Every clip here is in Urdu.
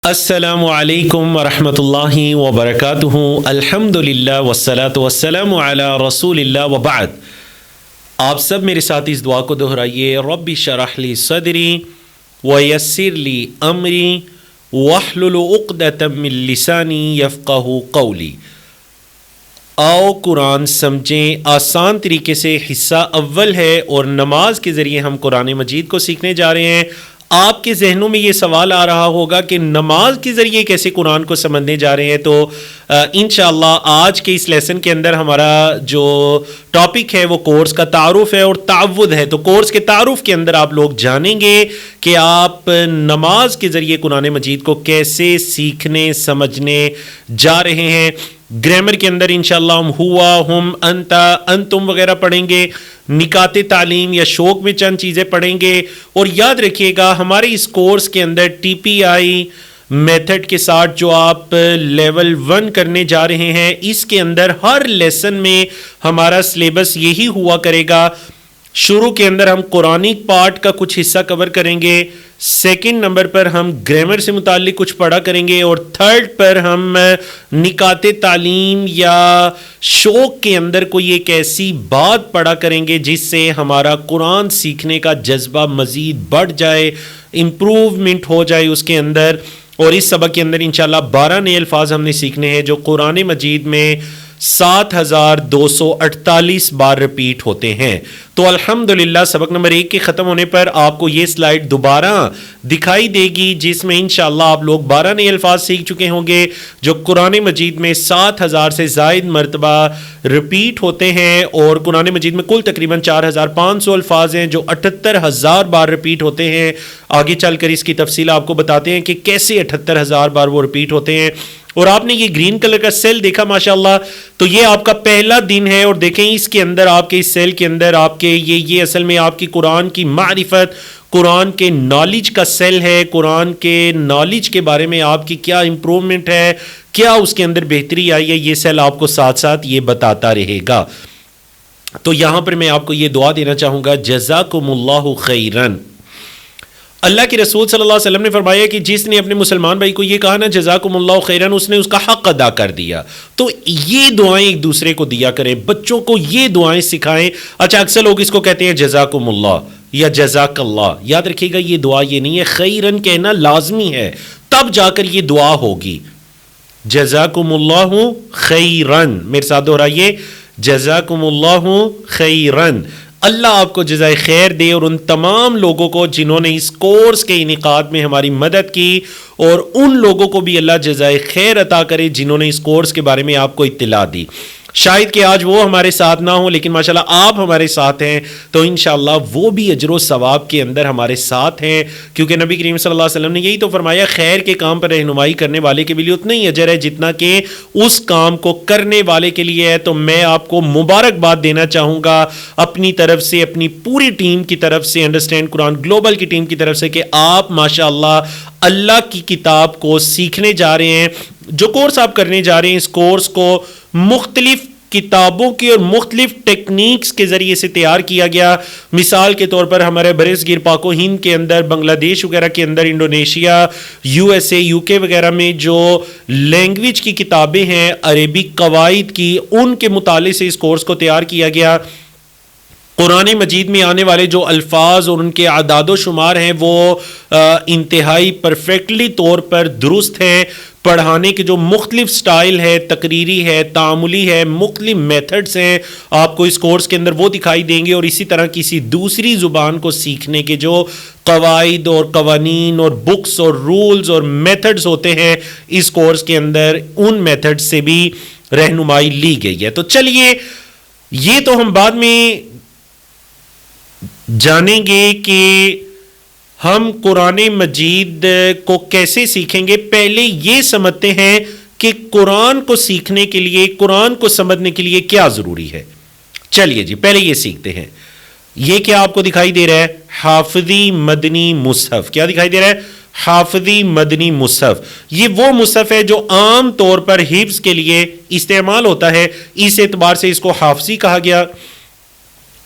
السلام علیکم ورحمۃ اللہ وبرکاتہ۔ الحمدللہ والصلاۃ والسلام علی رسول اللہ وبعد۔ آپ سب میرے ساتھ اس دعا کو دہرائیے، رب اشرح لی صدری ویسر لی امری واحلل عقدۃ من لسانی یفقہوا قولی۔ آؤ قرآن سمجھیں آسان طریقے سے۔ حصہ اول ہے اور نماز کے ذریعے ہم قرآن مجید کو سیکھنے جا رہے ہیں۔ آپ کے ذہنوں میں یہ سوال آ رہا ہوگا کہ نماز کے ذریعے کیسے قرآن کو سمجھنے جا رہے ہیں، تو انشاءاللہ آج کے اس لیسن کے اندر ہمارا جو ٹاپک ہے وہ کورس کا تعارف ہے اور تعود ہے۔ تو کورس کے تعارف کے اندر آپ لوگ جانیں گے کہ آپ نماز کے ذریعے قرآن مجید کو کیسے سیکھنے سمجھنے جا رہے ہیں۔ گرامر کے اندر انشاءاللہ ہم ہوا، ہم، انتا، انتم وغیرہ پڑھیں گے، نکات تعلیم یا شوق میں چند چیزیں پڑھیں گے، اور یاد رکھیے گا ہمارے اس کورس کے اندر ٹی پی آئی میتھڈ کے ساتھ جو آپ لیول 1 کرنے جا رہے ہیں، اس کے اندر ہر لیسن میں ہمارا سلیبس یہی ہوا کرے گا۔ شروع کے اندر ہم قرآنک پارٹ کا کچھ حصہ کور کریں گے، سیکنڈ نمبر پر ہم گرامر سے متعلق کچھ پڑھا کریں گے، اور تھرڈ پر ہم نکات تعلیم یا شوق کے اندر کوئی ایک ایسی بات پڑھا کریں گے جس سے ہمارا قرآن سیکھنے کا جذبہ مزید بڑھ جائے، امپروومنٹ ہو جائے اس کے اندر۔ اور اس سبق کے اندر انشاءاللہ 12 نئے الفاظ ہم نے سیکھنے ہیں جو قرآن مجید میں 7248 بار ریپیٹ ہوتے ہیں۔ تو الحمدللہ سبق نمبر 1 کے ختم ہونے پر آپ کو یہ سلائیڈ دوبارہ دکھائی دے گی جس میں انشاءاللہ آپ لوگ 12 نئے الفاظ سیکھ چکے ہوں گے جو قرآن مجید میں 7000 سے زائد مرتبہ ریپیٹ ہوتے ہیں، اور قرآن مجید میں کل تقریباً 4500 الفاظ ہیں جو 78000 بار ریپیٹ ہوتے ہیں۔ آگے چل کر اس کی تفصیل آپ کو بتاتے ہیں کہ کیسے 78000 بار وہ ریپیٹ ہوتے ہیں۔ اور آپ نے یہ گرین کلر کا سیل دیکھا ماشاءاللہ، تو یہ آپ کا پہلا دن ہے، اور دیکھیں اس کے اندر آپ کے اس سیل کے اندر آپ کے یہ اصل میں آپ کی قرآن کی معرفت، قرآن کے نالج کا سیل ہے۔ قرآن کے نالج کے بارے میں آپ کی کیا امپروومنٹ ہے، کیا اس کے اندر بہتری آئی ہے، یہ سیل آپ کو ساتھ ساتھ یہ بتاتا رہے گا۔ تو یہاں پر میں آپ کو یہ دعا دینا چاہوں گا، جزاکم اللہ خیرن۔ اللہ کے رسول صلی اللہ علیہ وسلم نے فرمایا کہ جس نے اپنے مسلمان بھائی کو یہ کہا نا جزاکم اللہ خیرن، اس نے اس کا حق ادا کر دیا۔ تو یہ دعائیں ایک دوسرے کو دیا کریں، بچوں کو یہ دعائیں سکھائیں۔ اچھا اکثر لوگ اس کو کہتے ہیں جزاکم اللہ یا جزاک اللہ، یاد رکھیے گا یہ دعا یہ نہیں ہے، خیرن کہنا لازمی ہے، تب جا کر یہ دعا ہوگی۔ جزاکم اللہ خیرن، میرے ساتھ دہرائیے، جزاکم اللہ خیرن۔ اللہ آپ کو جزائے خیر دے، اور ان تمام لوگوں کو جنہوں نے اس کورس کے انعقاد میں ہماری مدد کی، اور ان لوگوں کو بھی اللہ جزائے خیر عطا کرے جنہوں نے اس کورس کے بارے میں آپ کو اطلاع دی۔ شاید کہ آج وہ ہمارے ساتھ نہ ہوں، لیکن ماشاءاللہ آپ ہمارے ساتھ ہیں، تو انشاءاللہ وہ بھی اجر و ثواب کے اندر ہمارے ساتھ ہیں، کیونکہ نبی کریم صلی اللہ علیہ وسلم نے یہی تو فرمایا، خیر کے کام پر رہنمائی کرنے والے کے لیے اتنا ہی اجر ہے جتنا کہ اس کام کو کرنے والے کے لیے ہے۔ تو میں آپ کو مبارکباد دینا چاہوں گا اپنی طرف سے، اپنی پوری ٹیم کی طرف سے، انڈرسٹینڈ قرآن گلوبل کی ٹیم کی طرف سے، کہ آپ ماشاءاللہ اللہ کی کتاب کو سیکھنے جا رہے ہیں۔ جو کورس آپ کرنے جا رہے ہیں، اس کورس کو مختلف کتابوں کی اور مختلف ٹیکنیکس کے ذریعے سے تیار کیا گیا۔ مثال کے طور پر ہمارے برصغیر پاک و ہند کے اندر، بنگلہ دیش وغیرہ کے اندر، Indonesia, U S A, U K وغیرہ میں جو لینگویج کی کتابیں ہیں عربک قواعد کی، ان کے مطالعے سے اس کورس کو تیار کیا گیا۔ قرآن مجید میں آنے والے جو الفاظ اور ان کے اعداد و شمار ہیں وہ انتہائی پرفیکٹلی طور پر درست ہیں۔ پڑھانے کے جو مختلف سٹائل ہے، تقریری ہے، تعاملی ہے، مختلف میتھڈز ہیں، آپ کو اس کورس کے اندر وہ دکھائی دیں گے، اور اسی طرح کسی دوسری زبان کو سیکھنے کے جو قواعد اور قوانین اور بکس اور رولز اور میتھڈز ہوتے ہیں اس کورس کے اندر، ان میتھڈ سے بھی رہنمائی لی گئی ہے۔ تو چلیے یہ تو ہم بعد میں جانیں گے کہ ہم قرآن مجید کو کیسے سیکھیں گے۔ پہلے یہ سمجھتے ہیں کہ قرآن کو سیکھنے کے لیے، قرآن کو سمجھنے کے لیے کیا ضروری ہے۔ چلیے جی پہلے یہ سیکھتے ہیں۔ یہ کیا آپ کو دکھائی دے رہا ہے؟ حافظی مدنی مصحف۔ کیا دکھائی دے رہا ہے؟ حافظی مدنی مصحف۔ یہ وہ مصحف ہے جو عام طور پر حفظ کے لیے استعمال ہوتا ہے، اس اعتبار سے اس کو حافظی کہا گیا۔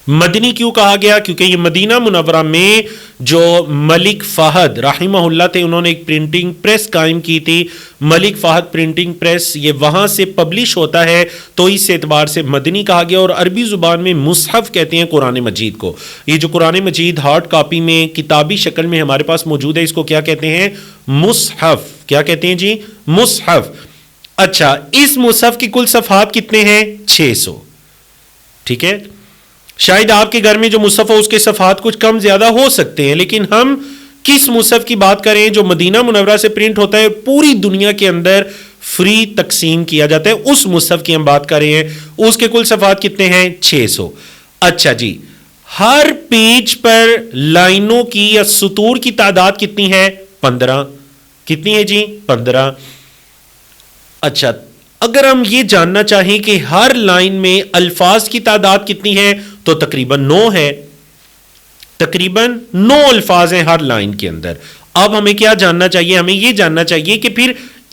مدنی کیوں کہا گیا؟ کیونکہ یہ مدینہ منورہ میں جو ملک فہد رحمہ اللہ تھے، انہوں نے ایک پرنٹنگ پریس قائم کی تھی، ملک فہد پرنٹنگ پریس، یہ وہاں سے پبلش ہوتا ہے، تو اس اعتبار سے مدنی کہا گیا۔ اور عربی زبان میں مصحف کہتے ہیں قرآن مجید کو۔ یہ جو قرآن مجید ہارڈ کاپی میں کتابی شکل میں ہمارے پاس موجود ہے، اس کو کیا کہتے ہیں؟ مصحف۔ کیا کہتے ہیں جی؟ مصحف۔ اچھا، اس مصحف کی کل صفحات کتنے ہیں؟ 600۔ ٹھیک ہے، شاید آپ کے گھر میں جو مصحف ہو اس کے صفحات کچھ کم زیادہ ہو سکتے ہیں، لیکن ہم کس مصحف کی بات کریں جو مدینہ منورہ سے پرنٹ ہوتا ہے، پوری دنیا کے اندر فری تقسیم کیا جاتا ہے، اس مصحف کی ہم بات کر رہے ہیں۔ اس کے کل صفحات کتنے ہیں؟ 600۔ اچھا جی، ہر پیج پر لائنوں کی یا سطور کی تعداد کتنی ہے؟ 15۔ کتنی ہے جی؟ 15۔ اچھا، اگر ہم یہ جاننا چاہیں کہ ہر لائن میں الفاظ کی تعداد کتنی ہے تو تقریباً 9 ہے۔ تقریباً 9 الفاظ ہیں ہر لائن کے اندر۔ اب ہمیں کیا جاننا چاہیے؟ ہمیں یہ جاننا چاہیے کہ پھر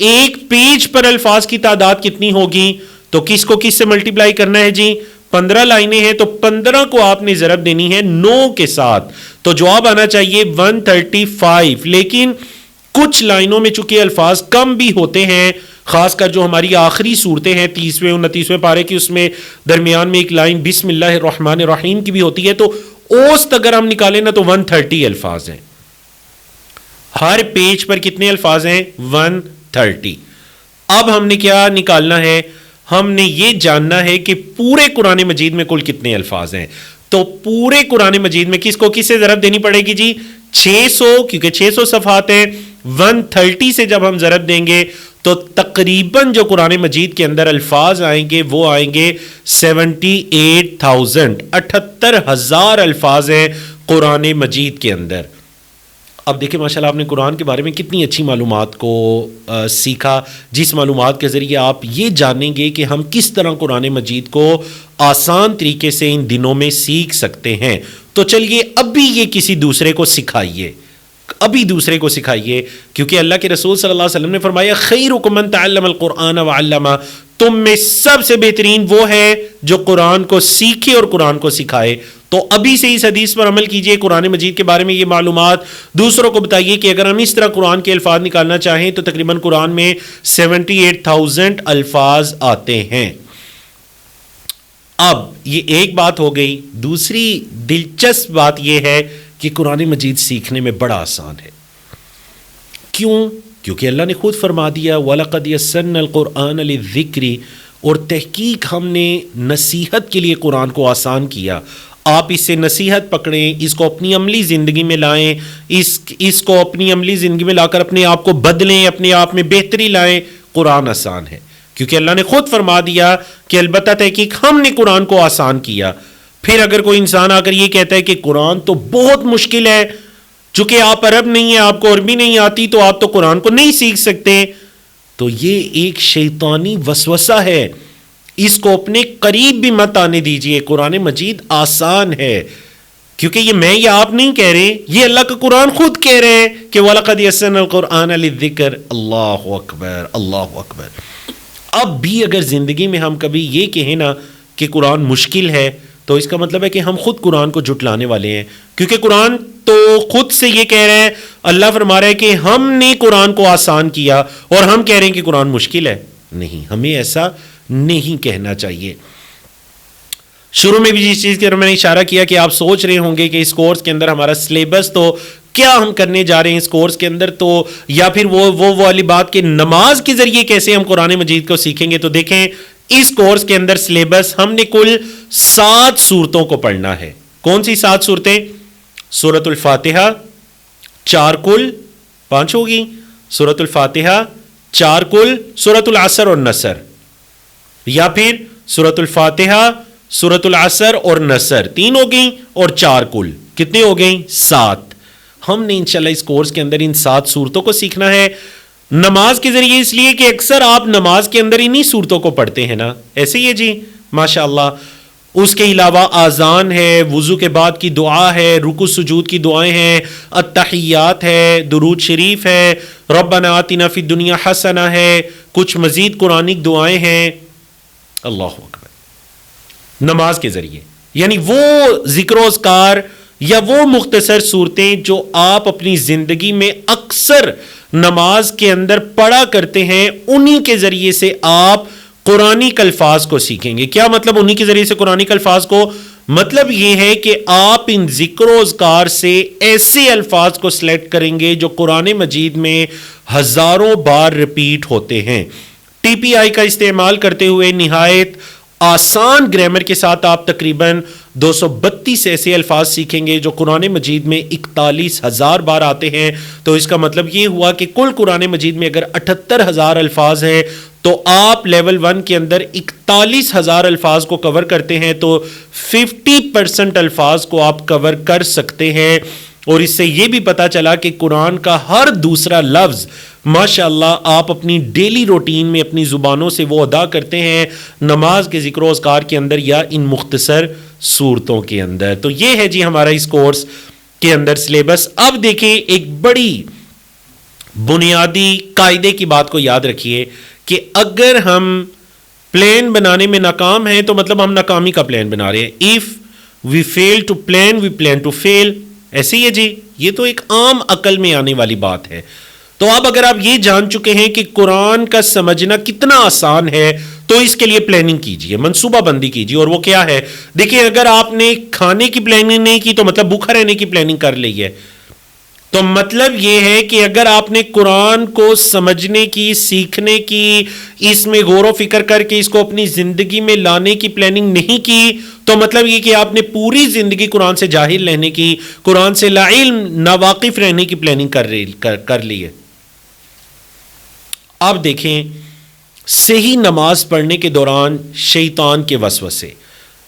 ایک پیج پر الفاظ کی تعداد کتنی ہوگی، تو کس کو کس سے ملٹی پلائی کرنا ہے جی؟ 15 لائنیں ہیں تو 15 کو آپ نے ضرب دینی ہے 9 کے ساتھ، تو جواب آنا چاہیے 135۔ لیکن کچھ لائنوں میں چونکہ الفاظ کم بھی ہوتے ہیں، خاص کر جو ہماری آخری صورتیں ہیں 30ویں 29ویں پارے کی، اس میں درمیان میں ایک لائن بسم اللہ الرحمن الرحیم کی بھی ہوتی ہے، تو اوسط اگر ہم نکالیں نا تو 130 الفاظ ہیں۔ ہر پیج پر کتنے الفاظ ہیں؟ 130۔ اب ہم نے کیا نکالنا ہے؟ ہم نے یہ جاننا ہے کہ پورے قرآن مجید میں کل کتنے الفاظ ہیں۔ تو پورے قرآن مجید میں کس کو کس سے ضرب دینی پڑے گی جی؟ 600، کیونکہ 600 صفحات ہیں، 130 سے جب ہم ضرب دیں گے تو تقریباً جو قرآن مجید کے اندر الفاظ آئیں گے وہ آئیں گے 78,000، 78,000 الفاظ ہیں قرآن مجید کے اندر۔ اب دیکھیں ماشاءاللہ آپ نے قرآن کے بارے میں کتنی اچھی معلومات کو سیکھا، جس معلومات کے ذریعے آپ یہ جانیں گے کہ ہم کس طرح قرآن مجید کو آسان طریقے سے ان دنوں میں سیکھ سکتے ہیں۔ تو چلیے ابھی یہ کسی دوسرے کو سکھائیے، ابھی دوسرے کو سکھائیے، کیونکہ اللہ کے رسول صلی اللہ علیہ وسلم نے فرمایا خیرکم من تعلم القرآن وعلمہ، تم میں سب سے بہترین وہ ہے جو قرآن کو سیکھے اور قرآن کو سکھائے۔ تو ابھی سے اس حدیث پر عمل کیجئے، قرآن مجید کے بارے میں یہ معلومات دوسروں کو بتائیے کہ اگر ہم اس طرح قرآن کے الفاظ نکالنا چاہیں تو تقریباً قرآن میں 78,000 الفاظ آتے ہیں۔ اب یہ ایک بات ہو گئی، دوسری دلچسپ بات یہ ہے کہ قرآن مجید سیکھنے میں بڑا آسان ہے۔ کیوں؟ کیونکہ اللہ نے خود فرما دیا وَلَقَدْ يَسَّرْنَا الْقُرْآنَ لِلذِّكْرِ، اور تحقیق ہم نے نصیحت کے لیے قرآن کو آسان کیا۔ آپ اس سے نصیحت پکڑیں، اس کو اپنی عملی زندگی میں لائیں، اس کو اپنی عملی زندگی میں لا کر اپنے آپ کو بدلیں، اپنے آپ میں بہتری لائیں۔ قرآن آسان ہے کیونکہ اللہ نے خود فرما دیا کہ البتہ تحقیق ہم نے قرآن کو آسان کیا۔ پھر اگر کوئی انسان آ کر یہ کہتا ہے کہ قرآن تو بہت مشکل ہے، چونکہ آپ عرب نہیں ہیں، آپ کو عربی نہیں آتی، تو آپ تو قرآن کو نہیں سیکھ سکتے، تو یہ ایک شیطانی وسوسہ ہے، اس کو اپنے قریب بھی مت آنے دیجئے۔ قرآن مجید آسان ہے، کیونکہ یہ میں یا آپ نہیں کہہ رہے، یہ اللہ کا قرآن خود کہہ رہے ہیں کہ وَلَقَدْ يَسَّرْنَا الْقُرْآنَ لِلذِّكْرِ۔ اللہ اکبر، اللہ اکبر۔ اب بھی اگر زندگی میں ہم کبھی یہ کہیں نا کہ قرآن مشکل ہے، تو اس کا مطلب ہے کہ ہم خود قرآن کو جھٹلانے والے ہیں، کیونکہ قرآن تو خود سے یہ کہہ رہے ہیں، اللہ فرما رہا ہے کہ ہم نے قرآن کو آسان کیا، اور ہم کہہ رہے ہیں کہ قرآن مشکل ہے۔ نہیں، ہمیں ایسا نہیں کہنا چاہیے۔ شروع میں بھی جس چیز کی طرف میں نے اشارہ کیا کہ آپ سوچ رہے ہوں گے کہ اس کورس کے اندر ہمارا سلیبس تو کیا ہم کرنے جا رہے ہیں اس کورس کے اندر، تو یا پھر وہ والی بات کہ نماز کے ذریعے کیسے ہم قرآن مجید کو سیکھیں گے۔ تو دیکھیں اس کورس کے اندر سلیبس ہم نے کل 7 سورتوں کو پڑھنا ہے۔ کون سی 7 صورتیں؟ سورۃ الفاتحہ 4 کل 5 ہوگی، سورۃ الفاتحہ 4 کل، سورۃ العصر اور نصر، یا پھر سورۃ الفاتحہ، سورۃ العصر اور نصر 3 ہو گئیں، اور 4 کل کتنے ہو گئیں؟ 7۔ ہم نے انشاءاللہ اس کورس کے اندر ان 7 صورتوں کو سیکھنا ہے نماز کے ذریعے، اس لیے کہ اکثر آپ نماز کے اندر انہی صورتوں کو پڑھتے ہیں نا، ایسے ہی ہے جی ماشاءاللہ۔ اس کے علاوہ آذان ہے، وضو کے بعد کی دعا ہے، رکوع سجود کی دعائیں ہیں، التحیات ہے، درود شریف ہے، ربنا آتنا فی الدنیا حسنہ ہے، کچھ مزید قرآنک دعائیں ہیں۔ اللہ اکبر، نماز کے ذریعے یعنی وہ ذکر و اذکار یا وہ مختصر صورتیں جو آپ اپنی زندگی میں اکثر نماز کے اندر پڑھا کرتے ہیں، انہی کے ذریعے سے آپ قرآنی الفاظ کو سیکھیں گے۔ کیا مطلب انہی کے ذریعے سے قرآنی الفاظ کو؟ مطلب یہ ہے کہ آپ ان ذکر و اذکار سے ایسے الفاظ کو سلیکٹ کریں گے جو قرآن مجید میں ہزاروں بار ریپیٹ ہوتے ہیں۔ ٹی پی آئی کا استعمال کرتے ہوئے نہایت آسان گرامر کے ساتھ آپ تقریباً 232 ایسے الفاظ سیکھیں گے جو قرآن مجید میں 41,000 بار آتے ہیں۔ تو اس کا مطلب یہ ہوا کہ کل قرآن مجید میں اگر 78,000 الفاظ ہیں تو آپ لیول 1 کے اندر 41,000 الفاظ کو کور کرتے ہیں، تو 50% الفاظ کو آپ کور کر سکتے ہیں۔ اور اس سے یہ بھی پتا چلا کہ قرآن کا ہر دوسرا لفظ ماشاءاللہ آپ اپنی ڈیلی روٹین میں اپنی زبانوں سے وہ ادا کرتے ہیں، نماز کے ذکر و اذکار کے اندر یا ان مختصر صورتوں کے اندر۔ تو یہ ہے جی ہمارا اس کورس کے اندر سلیبس۔ اب دیکھیں ایک بڑی بنیادی قاعدے کی بات کو یاد رکھیے کہ اگر ہم پلان بنانے میں ناکام ہیں تو مطلب ہم ناکامی کا پلان بنا رہے ہیں۔ if we fail to plan we plan to fail، ایسے ہی ہے جی، یہ تو ایک عام عقل میں آنے والی بات ہے۔ تو اب اگر آپ یہ جان چکے ہیں کہ قرآن کا سمجھنا کتنا آسان ہے تو اس کے لیے پلاننگ کیجئے، منصوبہ بندی کیجئے، اور وہ کیا ہے؟ دیکھیں اگر آپ نے کھانے کی پلاننگ نہیں کی تو مطلب بھوکا رہنے کی پلاننگ کر لی ہے۔ تو مطلب یہ ہے کہ اگر آپ نے قرآن کو سمجھنے کی، سیکھنے کی، اس میں غور و فکر کر کے اس کو اپنی زندگی میں لانے کی پلاننگ نہیں کی تو مطلب یہ کہ آپ نے پوری زندگی قرآن سے جاہل رہنے کی، قرآن سے لا علم ناواقف رہنے کی پلاننگ کر لی ہے۔ اب دیکھیں صحیح نماز پڑھنے کے دوران شیطان کے وسوسے،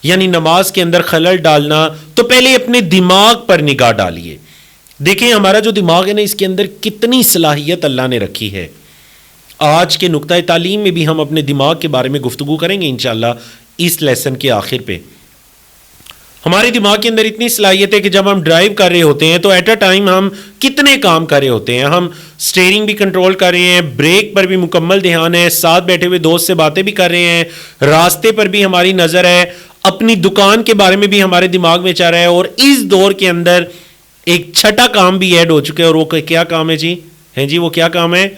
یعنی نماز کے اندر خلل ڈالنا، تو پہلے اپنے دماغ پر نگاہ ڈالیے۔ دیکھیں ہمارا جو دماغ ہے نا، اس کے اندر کتنی صلاحیت اللہ نے رکھی ہے۔ آج کے نقطہ تعلیم میں بھی ہم اپنے دماغ کے بارے میں گفتگو کریں گے انشاءاللہ اس لیسن کے آخر پہ۔ ہمارے دماغ کے اندر اتنی صلاحیت ہے کہ جب ہم ڈرائیو کر رہے ہوتے ہیں تو ایٹ اے ٹائم ہم کتنے کام کر رہے ہوتے ہیں۔ ہم سٹیئرنگ بھی کنٹرول کر رہے ہیں، بریک پر بھی مکمل دھیان ہے، ساتھ بیٹھے ہوئے دوست سے باتیں بھی کر رہے ہیں، راستے پر بھی ہماری نظر ہے، اپنی دکان کے بارے میں بھی ہمارے دماغ میں چل رہا ہے۔ اور اس دور کے اندر ایک چھٹا کام بھی ایڈ ہو چکا ہے، اور وہ کیا کام ہے جی؟ ہیں جی وہ کیا کام ہے؟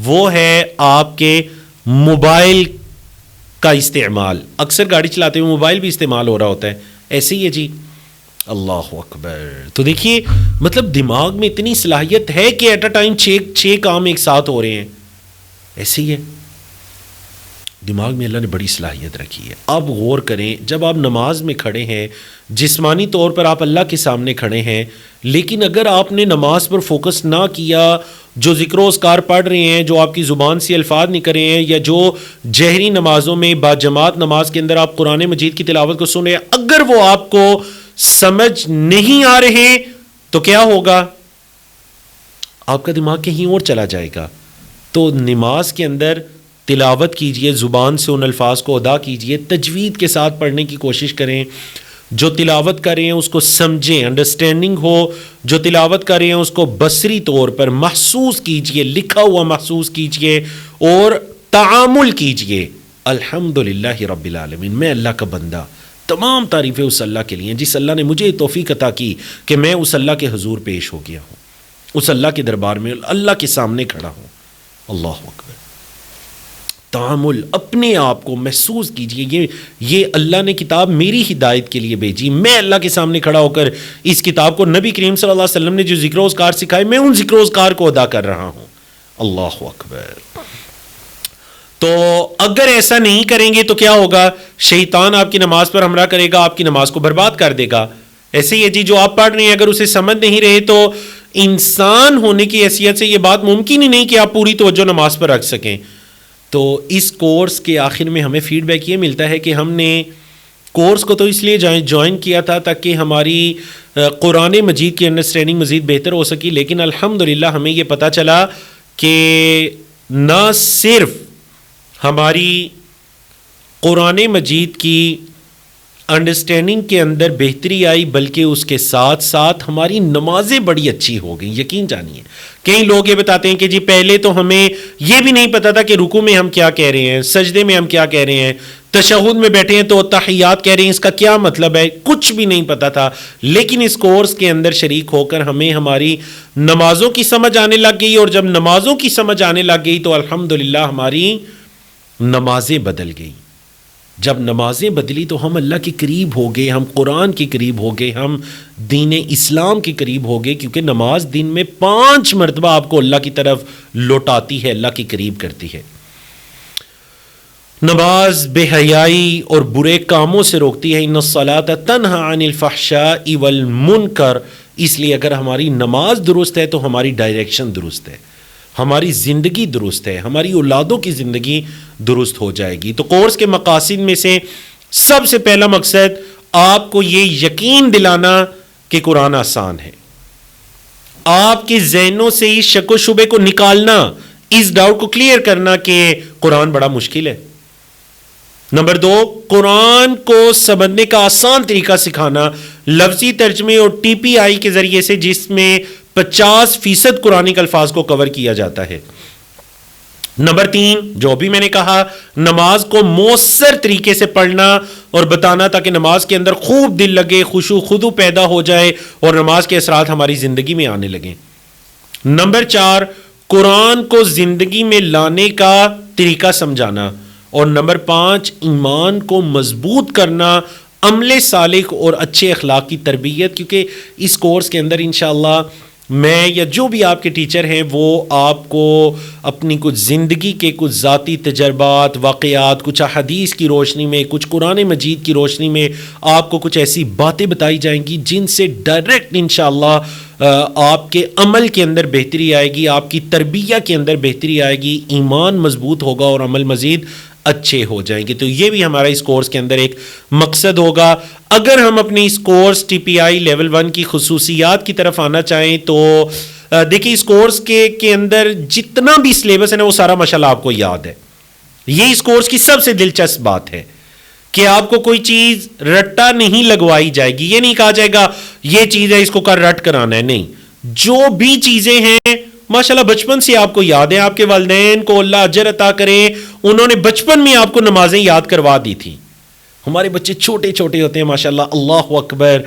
وہ ہے آپ کے موبائل کا استعمال۔ اکثر گاڑی چلاتے ہوئے موبائل بھی استعمال ہو رہا ہوتا ہے، ایسے ہی ہے جی۔ اللہ اکبر۔ تو دیکھیے مطلب دماغ میں اتنی صلاحیت ہے کہ ایٹ اے ٹائم 6 کام ایک ساتھ ہو رہے ہیں، ایسے ہی ہے۔ دماغ میں اللہ نے بڑی صلاحیت رکھی ہے۔ اب غور کریں، جب آپ نماز میں کھڑے ہیں، جسمانی طور پر آپ اللہ کے سامنے کھڑے ہیں، لیکن اگر آپ نے نماز پر فوکس نہ کیا، جو ذکر و اذکار پڑھ رہے ہیں، جو آپ کی زبان سے الفاظ نکل رہے ہیں، یا جو جہری نمازوں میں باجماعت نماز کے اندر آپ قرآن مجید کی تلاوت کو سن رہے ہیں، اگر وہ آپ کو سمجھ نہیں آ رہے تو کیا ہوگا؟ آپ کا دماغ کہیں اور چلا جائے گا۔ تو نماز کے اندر تلاوت کیجئے، زبان سے ان الفاظ کو ادا کیجئے، تجوید کے ساتھ پڑھنے کی کوشش کریں، جو تلاوت کر رہے ہیں اس کو سمجھیں، انڈرسٹینڈنگ ہو، جو تلاوت کر رہے ہیں اس کو بصری طور پر محسوس کیجئے، لکھا ہوا محسوس کیجئے اور تعامل کیجئے۔ الحمدللہ رب العالمین، میں اللہ کا بندہ، تمام تعریفیں اس اللہ کے لیے جس اللہ نے مجھے توفیق عطا کی کہ میں اس اللہ کے حضور پیش ہو گیا ہوں، اس اللہ کے دربار میں اللہ کے سامنے کھڑا ہوں۔ اللہ اکبر۔ تعامل، اپنے آپ کو محسوس کیجئے، یہ اللہ نے کتاب میری ہدایت کے لیے بھیجی، میں اللہ کے سامنے کھڑا ہو کر اس کتاب کو، نبی کریم صلی اللہ علیہ وسلم نے جو ذکر و اذکار سکھائے، میں ان ذکر و اذکار کو ادا کر رہا ہوں۔ اللہ اکبر۔ تو اگر ایسا نہیں کریں گے تو کیا ہوگا؟ شیطان آپ کی نماز پر حملہ کرے گا، آپ کی نماز کو برباد کر دے گا۔ ایسے ہی ہے جی، جو آپ پڑھ رہے ہیں اگر اسے سمجھ نہیں رہے تو انسان ہونے کی حیثیت سے یہ بات ممکن ہی نہیں کہ آپ پوری توجہ نماز پر رکھ سکیں۔ تو اس کورس کے آخر میں ہمیں فیڈ بیک یہ ملتا ہے کہ ہم نے کورس کو تو اس لیے جوائن کیا تھا تاکہ ہماری قرآن مجید کی انڈرسٹینڈنگ مزید بہتر ہو سکی، لیکن الحمدللہ ہمیں یہ پتہ چلا کہ نہ صرف ہماری قرآن مجید کی انڈرسٹینڈنگ کے اندر بہتری آئی بلکہ اس کے ساتھ ساتھ ہماری نمازیں بڑی اچھی ہو گئیں۔ یقین جانیے، کئی لوگ یہ بتاتے ہیں کہ جی پہلے تو ہمیں یہ بھی نہیں پتا تھا کہ رکوع میں ہم کیا کہہ رہے ہیں، سجدے میں ہم کیا کہہ رہے ہیں، تشہد میں بیٹھے ہیں تو تحیات کہہ رہے ہیں، اس کا کیا مطلب ہے، کچھ بھی نہیں پتا تھا، لیکن اس کورس کے اندر شریک ہو کر ہمیں ہماری نمازوں کی سمجھ آنے لگ گئی، اور جب نمازوں کی سمجھ آنے لگ گئی تو الحمدللہ ہماری نمازیں بدل گئی. جب نمازیں بدلی تو ہم اللہ کے قریب ہو گئے، ہم قرآن کے قریب ہو گئے، ہم دین اسلام کے قریب ہو گئے، کیونکہ نماز دن میں 5 مرتبہ آپ کو اللہ کی طرف لوٹاتی ہے، اللہ کے قریب کرتی ہے. نماز بے حیائی اور برے کاموں سے روکتی ہے. ان الصلاۃ تنہی عن الفحشاء والمنکر. اس لیے اگر ہماری نماز درست ہے تو ہماری ڈائریکشن درست ہے، ہماری زندگی درست ہے، ہماری اولادوں کی زندگی درست ہو جائے گی. تو کورس کے مقاصد میں سے سب سے پہلا مقصد آپ کو یہ یقین دلانا کہ قرآن آسان ہے، آپ کے ذہنوں سے اس شک و شبے کو نکالنا، اس ڈاؤٹ کو کلیئر کرنا کہ قرآن بڑا مشکل ہے. نمبر 2، قرآن کو سمجھنے کا آسان طریقہ سکھانا، لفظی ترجمے اور ٹی پی آئی کے ذریعے سے، جس میں 50% قرآنک الفاظ کو کور کیا جاتا ہے. نمبر 3، جو بھی میں نے کہا، نماز کو مؤثر طریقے سے پڑھنا اور بتانا تاکہ نماز کے اندر خوب دل لگے، خشوع خضوع پیدا ہو جائے اور نماز کے اثرات ہماری زندگی میں آنے لگیں. نمبر 4، قرآن کو زندگی میں لانے کا طریقہ سمجھانا. اور نمبر 5، ایمان کو مضبوط کرنا، عمل صالح اور اچھے اخلاق کی تربیت. کیونکہ اس کورس کے اندر انشاءاللہ میں یا جو بھی آپ کے ٹیچر ہیں وہ آپ کو اپنی کچھ زندگی کے کچھ ذاتی تجربات، واقعات، کچھ احادیث کی روشنی میں، کچھ قرآن مجید کی روشنی میں آپ کو کچھ ایسی باتیں بتائی جائیں گی جن سے ڈائریکٹ انشاءاللہ آپ کے عمل کے اندر بہتری آئے گی، آپ کی تربیت کے اندر بہتری آئے گی، ایمان مضبوط ہوگا اور عمل مزید اچھے ہو جائیں گے. تو یہ بھی ہمارا اس کورس کے اندر ایک مقصد ہوگا. اگر ہم اپنی اس کورس ٹی پی آئی لیول 1 کی خصوصیات کی طرف آنا چاہیں تو دیکھیں اس کورس کے اندر جتنا بھی سلیبس ہے نا وہ سارا ماشاءاللہ آپ کو یاد ہے. یہ اس کورس کی سب سے دلچسپ بات ہے کہ آپ کو کوئی چیز رٹا نہیں لگوائی جائے گی. یہ نہیں کہا جائے گا یہ چیز ہے اس کو کر رٹ کرانا ہے، نہیں. جو بھی چیزیں ہیں ماشاءاللہ بچپن سے آپ کو یاد ہے، آپ کے والدین کو اللہ اجر عطا کرے، انہوں نے بچپن میں آپ کو نمازیں یاد کروا دی تھی. ہمارے بچے چھوٹے چھوٹے ہوتے ہیں ماشاءاللہ، اللہ اکبر،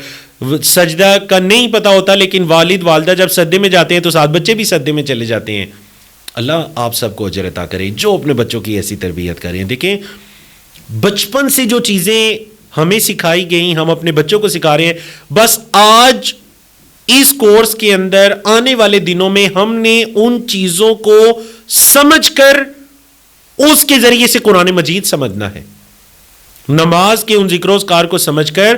سجدہ کا نہیں پتا ہوتا، لیکن والد والدہ جب سجدے میں جاتے ہیں تو ساتھ بچے بھی سجدے میں چلے جاتے ہیں. اللہ آپ سب کو اجر عطا کرے جو اپنے بچوں کی ایسی تربیت کریں. دیکھیں بچپن سے جو چیزیں ہمیں سکھائی گئیں ہم اپنے بچوں کو سکھا رہے ہیں. بس آج اس کورس کے اندر آنے والے دنوں میں ہم نے ان چیزوں کو سمجھ کر اس کے ذریعے سے قرآن مجید سمجھنا ہے. نماز کے ان ذکر و اذکار کو سمجھ کر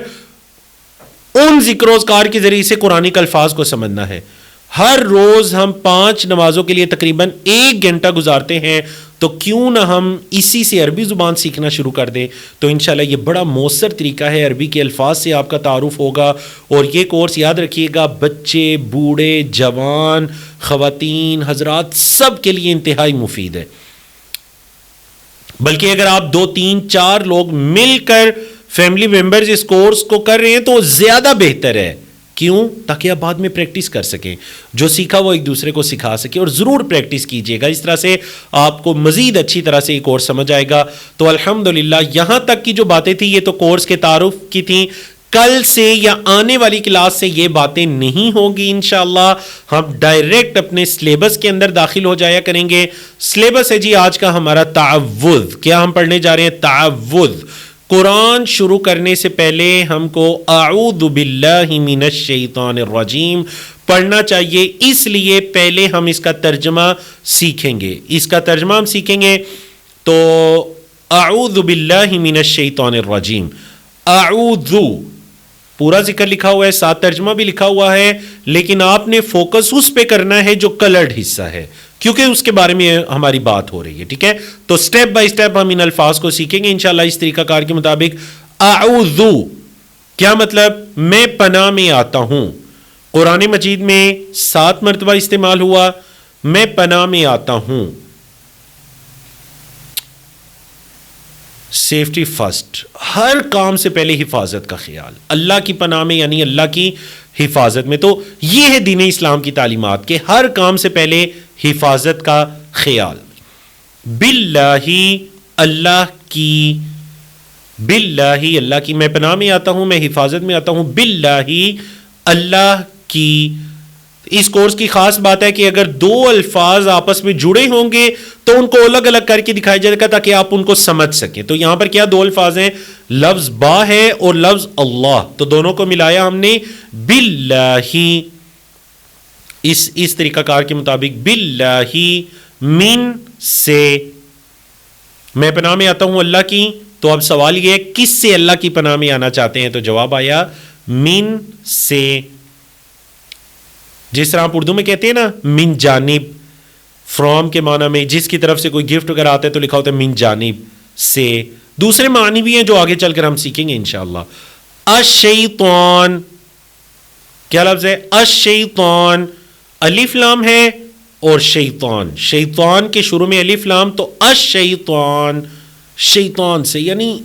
ان ذکر و اذکار کے ذریعے سے قرآن کے الفاظ کو سمجھنا ہے. ہر روز ہم 5 نمازوں کے لیے تقریباً 1 گھنٹہ گزارتے ہیں، تو کیوں نہ ہم اسی سے عربی زبان سیکھنا شروع کر دیں. تو انشاءاللہ یہ بڑا مؤثر طریقہ ہے، عربی کے الفاظ سے آپ کا تعارف ہوگا. اور یہ کورس یاد رکھیے گا بچے، بوڑھے، جوان، خواتین، حضرات سب کے لیے انتہائی مفید ہے. بلکہ اگر آپ 2 3 4 لوگ مل کر فیملی ممبرز اس کورس کو کر رہے ہیں تو زیادہ بہتر ہے. کیوں؟ تاکہ آپ بعد میں پریکٹس کر سکیں، جو سیکھا وہ ایک دوسرے کو سکھا سکے. اور ضرور پریکٹس کیجئے گا، اس طرح سے آپ کو مزید اچھی طرح سے یہ کورس سمجھ آئے گا. تو الحمدللہ یہاں تک کی جو باتیں تھیں یہ تو کورس کے تعارف کی تھیں. کل سے یا آنے والی کلاس سے یہ باتیں نہیں ہوگی انشاءاللہ، ہم ڈائریکٹ اپنے سلیبس کے اندر داخل ہو جایا کریں گے. سلیبس ہے جی آج کا ہمارا تعوذ. کیا ہم پڑھنے جا رہے ہیں؟ تعوذ. قرآن شروع کرنے سے پہلے ہم کو اعوذ باللہ من الشیطان الرجیم پڑھنا چاہیے. اس لیے پہلے ہم اس کا ترجمہ سیکھیں گے. اس کا ترجمہ ہم سیکھیں گے تو اعوذ باللہ من الشیطان الرجیم. اعوذ پورا ذکر لکھا ہوا ہے، ساتھ ترجمہ بھی لکھا ہوا ہے، لیکن آپ نے فوکس اس پہ کرنا ہے جو کلرڈ حصہ ہے، کیونکہ اس کے بارے میں ہماری بات ہو رہی ہے. ٹھیک ہے، تو سٹیپ بائی سٹیپ ہم ان الفاظ کو سیکھیں گے انشاءاللہ اس طریقہ کار کے مطابق. اعوذ کیا مطلب؟ میں پناہ میں آتا ہوں. قرآن مجید میں 7 مرتبہ استعمال ہوا، میں پناہ میں آتا ہوں. سیفٹی فرسٹ، ہر کام سے پہلے حفاظت کا خیال، اللہ کی پناہ میں یعنی اللہ کی حفاظت میں. تو یہ ہے دین اسلام کی تعلیمات کہ ہر کام سے پہلے حفاظت کا خیال. باللہ اللہ کی باللہ اللہ کی میں پناہ میں آتا ہوں، میں حفاظت میں آتا ہوں، باللہ اللہ کی۔ اس کورس کی خاص بات ہے کہ اگر دو الفاظ آپس میں جڑے ہوں گے تو ان کو الگ الگ کر کے دکھایا جائے گا تاکہ آپ ان کو سمجھ سکیں۔ تو یہاں پر کیا دو الفاظ ہیں، لفظ با ہے اور لفظ اللہ، تو دونوں کو ملایا ہم نے باللہ، اس طریقہ کار کے مطابق، باللہ من سے، میں پناہ میں آتا ہوں اللہ کی۔ تو اب سوال یہ ہے کس سے اللہ کی پناہ میں آنا چاہتے ہیں، تو جواب آیا من سے۔ جس طرح آپ اردو میں کہتے ہیں نا من جانب، فرام کے معنی میں، جس کی طرف سے کوئی گفٹ اگر آتا ہے تو لکھا ہوتا ہے من جانب سے۔ دوسرے معنی بھی ہیں جو آگے چل کر ہم سیکھیں گے انشاءاللہ۔ الشیطان، کیا لفظ ہے، الشیطان، الف لام ہے اور شیطان، شیطان کے شروع میں الف لام، تو الشیطان، شیطان سے، یعنی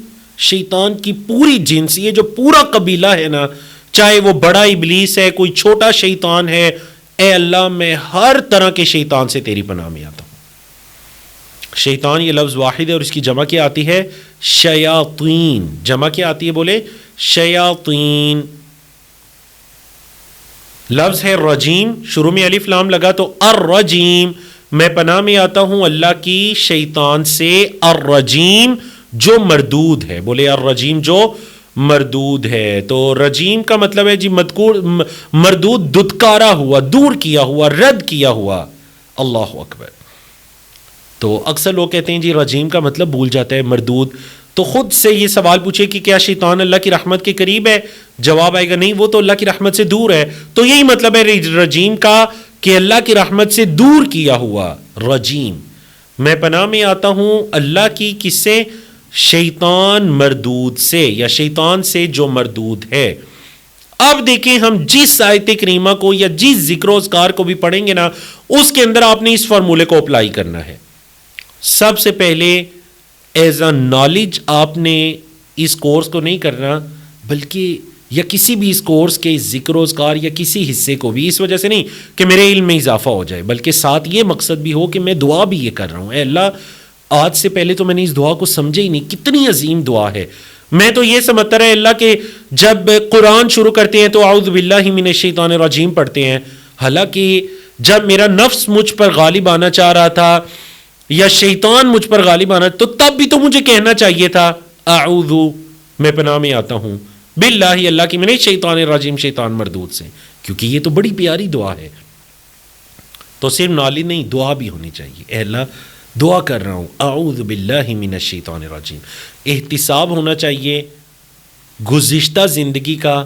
شیطان کی پوری جنس، یہ جو پورا قبیلہ ہے نا، چاہے وہ بڑا ابلیس ہے، کوئی چھوٹا شیطان ہے، اے اللہ میں ہر طرح کے شیطان سے تیری پناہ میں آتا ہوں۔ شیطان یہ لفظ واحد ہے اور اس کی جمع کیا آتی ہے، شیاطین، جمع کیا آتی ہے بولے، شیاطین۔ لفظ ہے رجیم، شروع میں الف لام لگا تو الرجیم، میں پناہ میں آتا ہوں اللہ کی شیطان سے، الرجیم جو مردود ہے، بولے الرجیم جو مردود ہے۔ تو رجیم کا مطلب ہے جی مذکور، مردود دھتکارا ہوا، دور کیا ہوا، رد کیا ہوا۔ اللہ اکبر۔ تو اکثر لوگ کہتے ہیں جی رجیم کا مطلب بھول جاتا ہے، مردود، تو خود سے یہ سوال پوچھے کہ کیا شیطان اللہ کی رحمت کے قریب ہے؟ جواب آئے گا نہیں، وہ تو اللہ کی رحمت سے دور ہے۔ تو یہی مطلب ہے رجیم کا کہ اللہ کی رحمت سے دور کیا ہوا، رجیم۔ میں پناہ میں آتا ہوں اللہ کی، کس سے، شیطان مردود سے، یا شیطان سے جو مردود ہے۔ اب دیکھیں ہم جس آیت کریمہ کو یا جس ذکر و اذکار کو بھی پڑھیں گے نا، اس کے اندر آپ نے اس فارمولے کو اپلائی کرنا ہے۔ سب سے پہلے ایز اے نالج آپ نے اس کورس کو نہیں کرنا، بلکہ یا کسی بھی اس کورس کے ذکر و اذکار یا کسی حصے کو بھی اس وجہ سے نہیں کہ میرے علم میں اضافہ ہو جائے، بلکہ ساتھ یہ مقصد بھی ہو کہ میں دعا بھی یہ کر رہا ہوں، اے اللہ آج سے پہلے تو میں نے اس دعا کو سمجھے ہی نہیں، کتنی عظیم دعا ہے۔ میں تو یہ سمجھتا رہا اللہ کہ جب قرآن شروع کرتے ہیں تو اعوذ باللہ من الشیطان الرجیم پڑھتے ہیں، حالانکہ جب میرا نفس مجھ پر غالب آنا چاہ رہا تھا یا شیطان مجھ پر غالب آنا، تو تب بھی تو مجھے کہنا چاہیے تھا اعوذ، میں پناہ میں آتا ہوں باللہ اللہ کی من الشیطان الرجیم، شیطان مردود سے، کیونکہ یہ تو بڑی پیاری دعا ہے۔ تو صرف نالج نہیں، دعا بھی ہونی چاہیے، اے اللہ دعا کر رہا ہوں اعوذ باللہ من الشیطان الرجیم۔ احتساب ہونا چاہیے گزشتہ زندگی کا،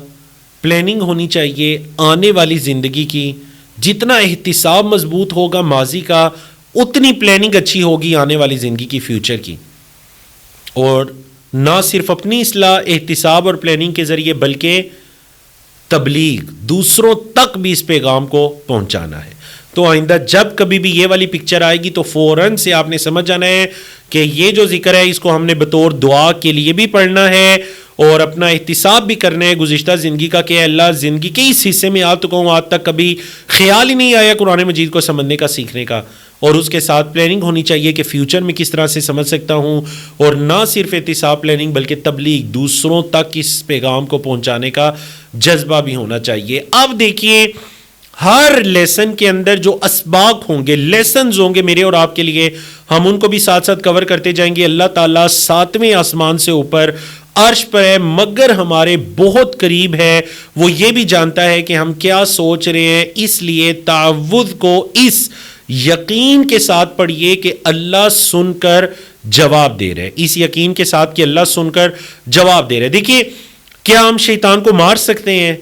پلاننگ ہونی چاہیے آنے والی زندگی کی۔ جتنا احتساب مضبوط ہوگا ماضی کا، اتنی پلاننگ اچھی ہوگی آنے والی زندگی کی، فیوچر کی۔ اور نہ صرف اپنی اصلاح احتساب اور پلاننگ کے ذریعے، بلکہ تبلیغ، دوسروں تک بھی اس پیغام کو پہنچانا ہے۔ تو آئندہ جب کبھی بھی یہ والی پکچر آئے گی تو فوراً سے آپ نے سمجھ جانا ہے کہ یہ جو ذکر ہے اس کو ہم نے بطور دعا کے لیے بھی پڑھنا ہے اور اپنا احتساب بھی کرنا ہے گزشتہ زندگی کا، کہ اللہ زندگی کے اس حصے میں آ چکا ہوں، آج تک کبھی خیال ہی نہیں آیا قرآن مجید کو سمجھنے کا، سیکھنے کا، اور اس کے ساتھ پلاننگ ہونی چاہیے کہ فیوچر میں کس طرح سے سمجھ سکتا ہوں، اور نہ صرف احتساب پلاننگ بلکہ تبلیغ، دوسروں تک اس پیغام کو پہنچانے کا جذبہ بھی ہونا چاہیے۔ اب دیکھیے ہر لیسن کے اندر جو اسباق ہوں گے، لیسنز ہوں گے میرے اور آپ کے لیے، ہم ان کو بھی ساتھ ساتھ کور کرتے جائیں گے۔ اللہ تعالیٰ 7ویں آسمان سے اوپر عرش پر ہے، مگر ہمارے بہت قریب ہے، وہ یہ بھی جانتا ہے کہ ہم کیا سوچ رہے ہیں، اس لیے تعوذ کو اس یقین کے ساتھ پڑھیے کہ اللہ سن کر جواب دے رہے، اس یقین کے ساتھ کہ اللہ سن کر جواب دے رہے۔ دیکھیے کیا ہم شیطان کو مار سکتے ہیں؟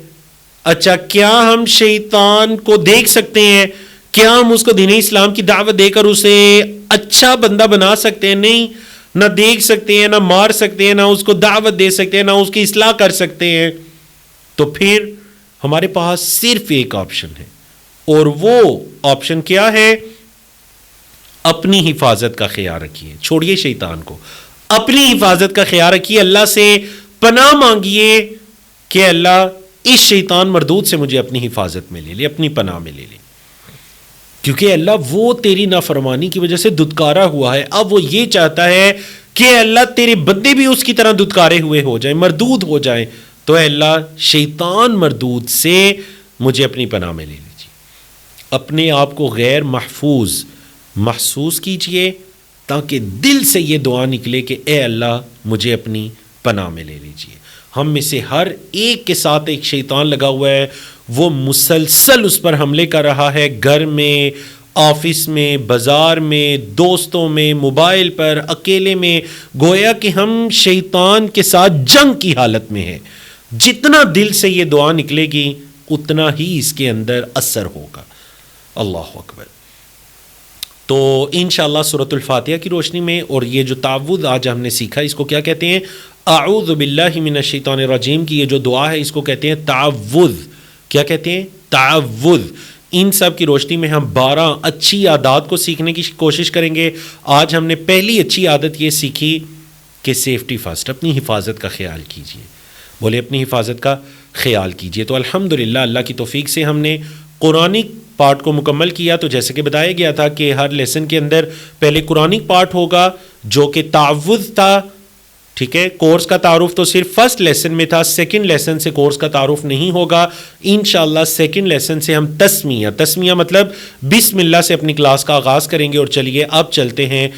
اچھا، کیا ہم شیطان کو دیکھ سکتے ہیں؟ کیا ہم اس کو دین اسلام کی دعوت دے کر اسے اچھا بندہ بنا سکتے ہیں؟ نہیں، نہ دیکھ سکتے ہیں، نہ مار سکتے ہیں، نہ اس کو دعوت دے سکتے ہیں، نہ اس کی اصلاح کر سکتے ہیں۔ تو پھر ہمارے پاس صرف ایک آپشن ہے، اور وہ آپشن کیا ہے؟ اپنی حفاظت کا خیال رکھیے، چھوڑیے شیطان کو، اپنی حفاظت کا خیال رکھیے، اللہ سے پناہ مانگیے کہ اللہ اس شیطان مردود سے مجھے اپنی حفاظت میں لے لے، اپنی پناہ میں لے لے، کیونکہ اللہ وہ تیری نافرمانی کی وجہ سے دھتکارا ہوا ہے، اب وہ یہ چاہتا ہے کہ اے اللہ تیرے بندے بھی اس کی طرح دھتکارے ہوئے ہو جائیں، مردود ہو جائیں، تو اے اللہ شیطان مردود سے مجھے اپنی پناہ میں لے لیجیے. اپنے آپ کو غیر محفوظ محسوس کیجئے تاکہ دل سے یہ دعا نکلے کہ اے اللہ مجھے اپنی پناہ میں لے لیجیے. ہم میں سے ہر ایک کے ساتھ ایک شیطان لگا ہوا ہے، وہ مسلسل اس پر حملے کر رہا ہے، گھر میں، آفس میں، بازار میں، دوستوں میں، موبائل پر، اکیلے میں. گویا کہ ہم شیطان کے ساتھ جنگ کی حالت میں ہیں. جتنا دل سے یہ دعا نکلے گی اتنا ہی اس کے اندر اثر ہوگا. اللہ اکبر. تو انشاءاللہ سورۃ الفاتحہ کی روشنی میں، اور یہ جو تعوذ آج ہم نے سیکھا اس کو کیا کہتے ہیں؟ اعوذ باللہ من الشیطان الرجیم کی یہ جو دعا ہے اس کو کہتے ہیں تعوذ. کیا کہتے ہیں؟ تعوذ. ان سب کی روشنی میں ہم 12 اچھی عادات کو سیکھنے کی کوشش کریں گے. آج ہم نے پہلی اچھی عادت یہ سیکھی کہ سیفٹی فرسٹ، اپنی حفاظت کا خیال کیجیے. بولے اپنی حفاظت کا خیال کیجیے. تو الحمدللہ اللہ کی توفیق سے ہم نے قرآنک پارٹ کو مکمل کیا. تو جیسے کہ بتایا گیا تھا کہ ہر لیسن کے اندر پہلے قرآنک پارٹ ہوگا جو کہ تعوذ تھا. ٹھیک ہے، کورس کا تعارف تو صرف فرسٹ لیسن میں تھا، سیکنڈ لیسن سے کورس کا تعارف نہیں ہوگا. انشاءاللہ سیکنڈ لیسن سے ہم تسمیہ مطلب بسم اللہ سے اپنی کلاس کا آغاز کریں گے. اور چلیے اب چلتے ہیں